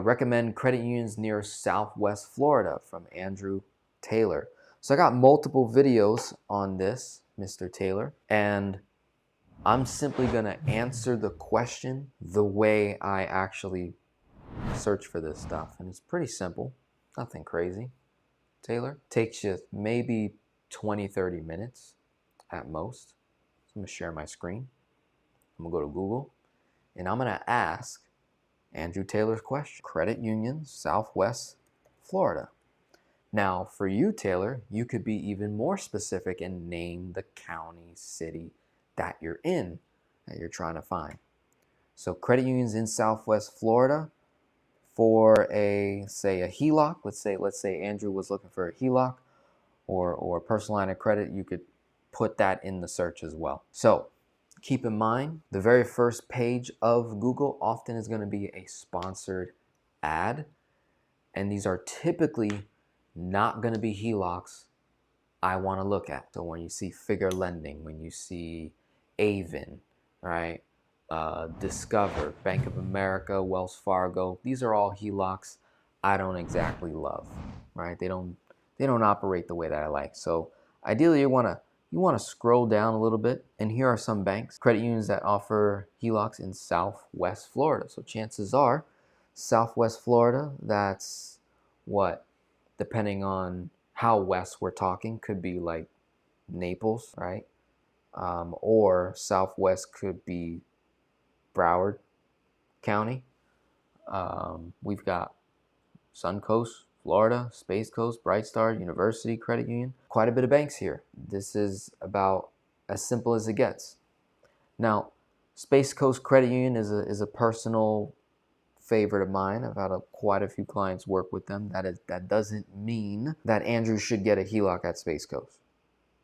Recommend credit unions near Southwest Florida from Andrew Taylor. So I got multiple videos on this, Mr. Taylor, and I'm simply gonna answer the question the way I actually search for this stuff. And it's pretty simple, nothing crazy. Taylor, takes you maybe 20-30 minutes at most. So I'm gonna share my screen. I'm gonna go to Google and I'm gonna ask Andrew Taylor's question. Credit union, Southwest Florida. Now for you, Taylor, you could be even more specific and name the county, city that you're in, that you're trying to find. So credit unions in Southwest Florida for say a HELOC. Let's say Andrew was looking for a HELOC or a personal line of credit. You could put that in the search as well. So keep in mind, the very first page of Google often is going to be a sponsored ad. And these are typically not going to be HELOCs I want to look at. So when you see Figure Lending, when you see Avon, right? Discover, Bank of America, Wells Fargo, these are all HELOCs I don't exactly love, right? They don't operate the way that I like. So ideally you want to scroll down a little bit, and here are some banks, credit unions that offer HELOCs in Southwest Florida. So chances are Southwest Florida, that's what, depending on how west we're talking, could be like Naples, right? Or Southwest could be Broward County. We've got Suncoast, Florida, Space Coast, Bright Star, University Credit Union. Quite a bit of banks here. This is about as simple as it gets. Now, Space Coast Credit Union is a personal favorite of mine. I've had quite a few clients work with them. That doesn't mean that Andrew should get a HELOC at Space Coast,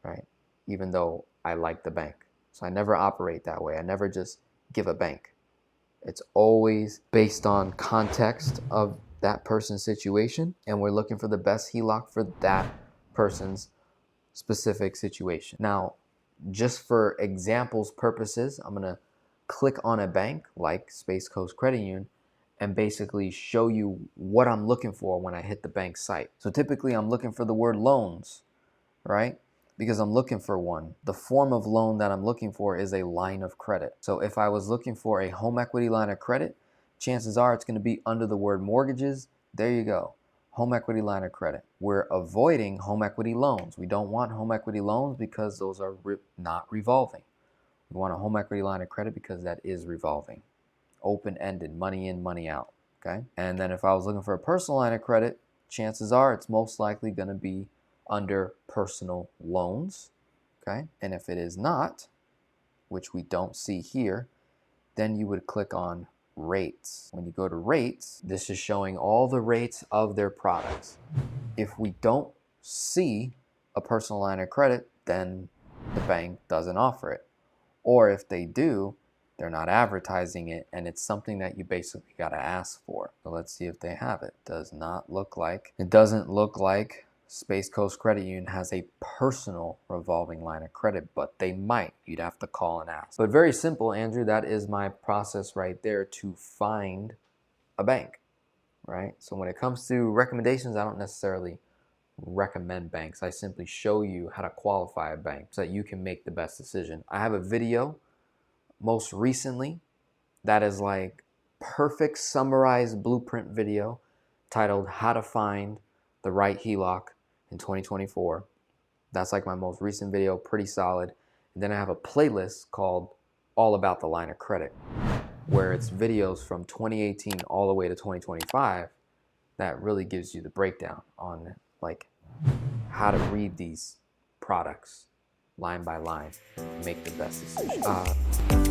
right? Even though I like the bank. So I never operate that way. I never just give a bank. It's always based on context of that person's situation, and we're looking for the best HELOC for that person's specific situation. Now, just for examples purposes, I'm gonna click on a bank like Space Coast Credit Union and basically show you what I'm looking for when I hit the bank site. So typically I'm looking for the word loans, right? Because I'm looking for one. The form of loan that I'm looking for is a line of credit. So if I was looking for a home equity line of credit, chances are it's going to be under the word mortgages. There you go. Home equity line of credit. We're avoiding home equity loans. We don't want home equity loans because those are not revolving. We want a home equity line of credit because that is revolving. Open-ended, money in, money out, okay? And then if I was looking for a personal line of credit, chances are it's most likely going to be under personal loans, okay? And if it is not, which we don't see here, then you would click on rates. When you go to rates, this is showing all the rates of their products. If we don't see a personal line of credit, then the bank doesn't offer it. Or if they do, they're not advertising it, and it's something that you basically got to ask for. So let's see if they have it. It doesn't look like Space Coast Credit Union has a personal revolving line of credit, but they might. You'd have to call and ask. But very simple, Andrew. That is my process right there to find a bank, right? So when it comes to recommendations, I don't necessarily recommend banks. I simply show you how to qualify a bank so that you can make the best decision. I have a video most recently that is like perfect summarized blueprint video titled How to Find the Right HELOC in 2024. That's like my most recent video, pretty solid. And then I have a playlist called All About the Line of Credit, where it's videos from 2018 all the way to 2025 that really gives you the breakdown on like how to read these products line by line, make the best decision.